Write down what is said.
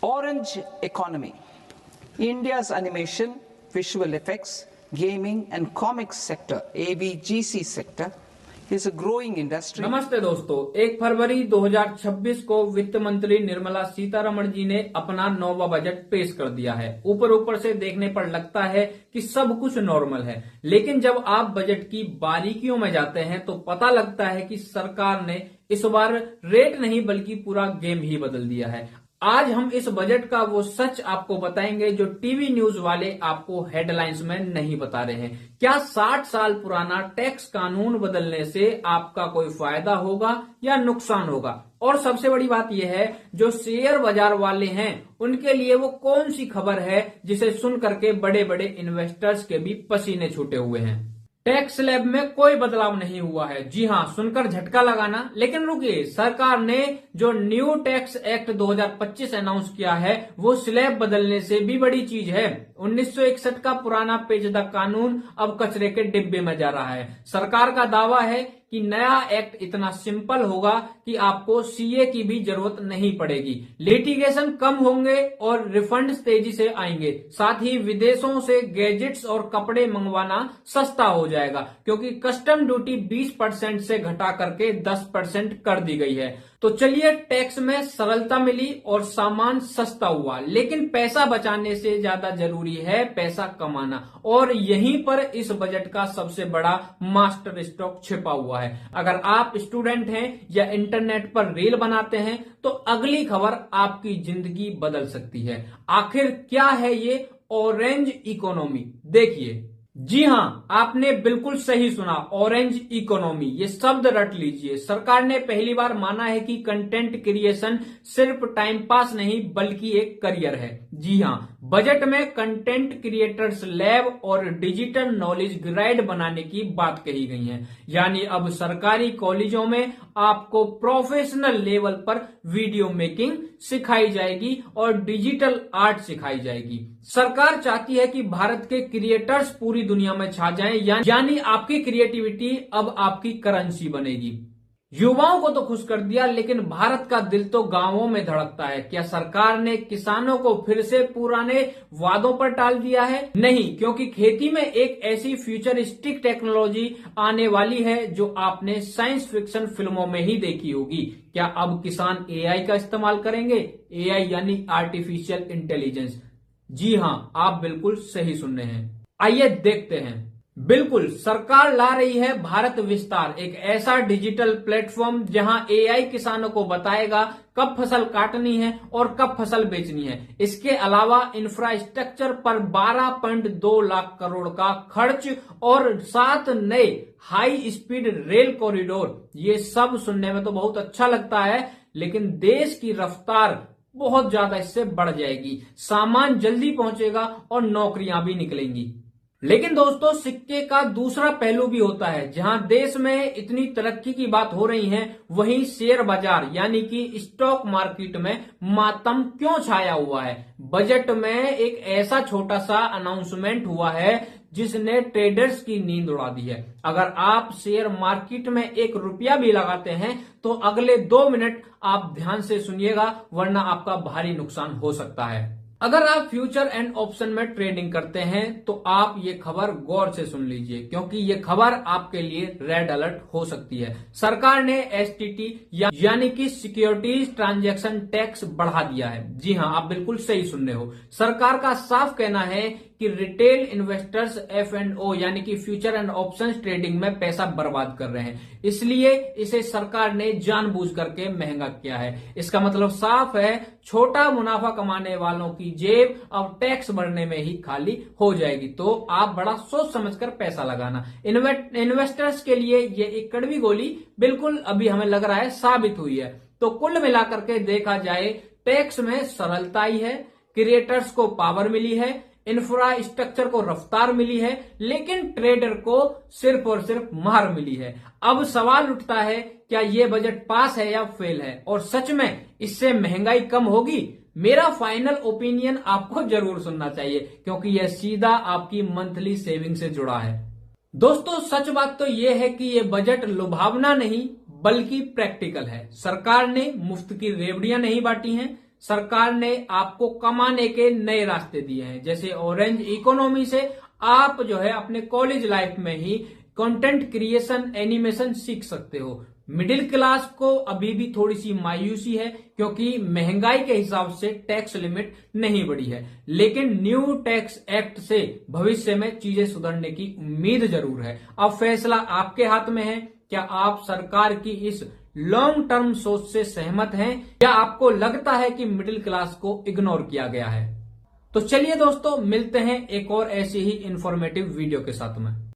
Orange economy. India's animation, visual effects, gaming and comics sector, AVGC sector, is a growing industry. नमस्ते दोस्तों, 1 फरवरी 2026 को वित्त मंत्री निर्मला सीतारमण जी ने अपना 9वां बजट पेश कर दिया है। ऊपर से देखने पर लगता है कि सब कुछ नॉर्मल है, लेकिन जब आप बजट की बारीकियों में जाते हैं तो पता लगता है कि सरकार ने इस बार रेट नहीं बल्कि पूरा गेम ही बदल दिया है। आज हम इस बजट का वो सच आपको बताएंगे जो टीवी न्यूज वाले आपको हेडलाइंस में नहीं बता रहे हैं। क्या 60 साल पुराना टैक्स कानून बदलने से आपका कोई फायदा होगा या नुकसान होगा? और सबसे बड़ी बात यह है, जो शेयर बाजार वाले हैं उनके लिए वो कौन सी खबर है जिसे सुन करके बड़े बड़े इन्वेस्टर्स के भी पसीने छूटे हुए हैं। टैक्स स्लैब में कोई बदलाव नहीं हुआ है। जी हां, सुनकर झटका लगाना, लेकिन रुकिए, सरकार ने जो न्यू टैक्स एक्ट 2025 अनाउंस किया है वो स्लैब बदलने से भी बड़ी चीज है। 1961 का पुराना पेचीदा कानून अब कचरे के डिब्बे में जा रहा है। सरकार का दावा है कि नया एक्ट इतना सिंपल होगा कि आपको सीए की भी जरूरत नहीं पड़ेगी, लिटिगेशन कम होंगे और रिफंड्स तेजी से आएंगे। साथ ही विदेशों से गैजेट्स और कपड़े मंगवाना सस्ता हो जाएगा, क्योंकि कस्टम ड्यूटी 20% से घटा करके 10% कर दी गई है। तो चलिए, टैक्स में सरलता मिली और सामान सस्ता हुआ, लेकिन पैसा बचाने से ज्यादा जरूरी है पैसा कमाना, और यहीं पर इस बजट का सबसे बड़ा मास्टर स्ट्रोक छिपा हुआ है। अगर आप स्टूडेंट हैं या इंटरनेट पर रील बनाते हैं तो अगली खबर आपकी जिंदगी बदल सकती है। आखिर क्या है ये ऑरेंज इकोनॉमी? देखिए, जी हां, आपने बिल्कुल सही सुना, ऑरेंज इकोनॉमी। ये शब्द रट लीजिए। सरकार ने पहली बार माना है कि कंटेंट क्रिएशन सिर्फ टाइम पास नहीं बल्कि एक करियर है। जी हां, बजट में कंटेंट क्रिएटर्स लैब और डिजिटल नॉलेज ग्राइड बनाने की बात कही गई है। यानी अब सरकारी कॉलेजों में आपको प्रोफेशनल लेवल पर वीडियो मेकिंग सिखाई जाएगी और डिजिटल आर्ट सिखाई जाएगी। सरकार चाहती है कि भारत के क्रिएटर्स पूरी दुनिया में छा जाएं, यानी आपकी क्रिएटिविटी अब आपकी करेंसी बनेगी। युवाओं को तो खुश कर दिया, लेकिन भारत का दिल तो गांवों में धड़कता है। क्या सरकार ने किसानों को फिर से पुराने वादों पर टाल दिया है? नहीं, क्योंकि खेती में एक ऐसी फ्यूचरिस्टिक टेक्नोलॉजी आने वाली है जो आपने साइंस फिक्शन फिल्मों में ही देखी होगी। क्या अब किसान एआई का इस्तेमाल करेंगे? एआई यानी आर्टिफिशियल इंटेलिजेंस। जी हां, आप बिल्कुल सही सुन रहे हैं। आइए देखते हैं। बिल्कुल, सरकार ला रही है भारत विस्तार, एक ऐसा डिजिटल प्लेटफॉर्म जहां एआई किसानों को बताएगा कब फसल काटनी है और कब फसल बेचनी है। इसके अलावा इंफ्रास्ट्रक्चर पर 12.2 लाख करोड़ का खर्च और 7 नए हाई स्पीड रेल कॉरिडोर। ये सब सुनने में तो बहुत अच्छा लगता है, लेकिन देश की रफ्तार बहुत ज्यादा इससे बढ़ जाएगी। सामान जल्दी पहुंचेगा और नौकरियां भी निकलेंगी। लेकिन दोस्तों, सिक्के का दूसरा पहलू भी होता है। जहां देश में इतनी तरक्की की बात हो रही है, वहीं शेयर बाजार यानी कि स्टॉक मार्केट में मातम क्यों छाया हुआ है? बजट में एक ऐसा छोटा सा अनाउंसमेंट हुआ है जिसने ट्रेडर्स की नींद उड़ा दी है। अगर आप शेयर मार्केट में 1 रुपया भी लगाते हैं तो अगले 2 मिनट आप ध्यान से सुनिएगा, वरना आपका भारी नुकसान हो सकता है। अगर आप फ्यूचर एंड ऑप्शन में ट्रेडिंग करते हैं तो आप ये खबर गौर से सुन लीजिए, क्योंकि ये खबर आपके लिए रेड अलर्ट हो सकती है। सरकार ने एसटीटी यानी कि सिक्योरिटीज ट्रांजैक्शन टैक्स बढ़ा दिया है। जी हां, आप बिल्कुल सही सुन रहे हो। सरकार का साफ कहना है कि रिटेल इन्वेस्टर्स एफ&ओ यानी कि फ्यूचर एंड ऑप्शंस ट्रेडिंग में पैसा बर्बाद कर रहे हैं, इसलिए इसे सरकार ने जानबूझ करके महंगा किया है। इसका मतलब साफ है, छोटा मुनाफा कमाने वालों की जेब अब टैक्स भरने में ही खाली हो जाएगी। तो आप बड़ा सोच समझकर पैसा लगाना। इन्वेस्टर्स के लिए ये एक कड़वी गोली बिल्कुल अभी हमें लग रहा है साबित हुई है। तो कुल मिलाकर के देखा जाए, टैक्स में सरलता ही है, क्रिएटर्स को पावर मिली है, इंफ्रास्ट्रक्चर को रफ्तार मिली है, लेकिन ट्रेडर को सिर्फ और सिर्फ मार मिली है। अब सवाल उठता है, क्या ये बजट पास है या फेल है? और सच में इससे महंगाई कम होगी? मेरा फाइनल ओपिनियन आपको जरूर सुनना चाहिए, क्योंकि यह सीधा आपकी मंथली सेविंग से जुड़ा है। दोस्तों, सच बात तो यह है कि यह बजट लुभावना नहीं बल्कि प्रैक्टिकल है। सरकार ने मुफ्त की रेवड़ियां नहीं बांटी हैं, सरकार ने आपको कमाने के नए रास्ते दिए हैं। जैसे ऑरेंज इकोनॉमी से आप जो है अपने कॉलेज लाइफ में ही कंटेंट क्रिएशन, एनिमेशन सीख सकते हो। मिडिल क्लास को अभी भी थोड़ी सी मायूसी है क्योंकि महंगाई के हिसाब से टैक्स लिमिट नहीं बढ़ी है, लेकिन न्यू टैक्स एक्ट से भविष्य में चीजें सुधरने की उम्मीद जरूर है। अब फैसला आपके हाथ में है। क्या आप सरकार की इस लॉन्ग टर्म सोच से सहमत हैं या आपको लगता है कि मिडिल क्लास को इग्नोर किया गया है? तो चलिए दोस्तों, मिलते हैं एक और ऐसी ही इंफॉर्मेटिव वीडियो के साथ में।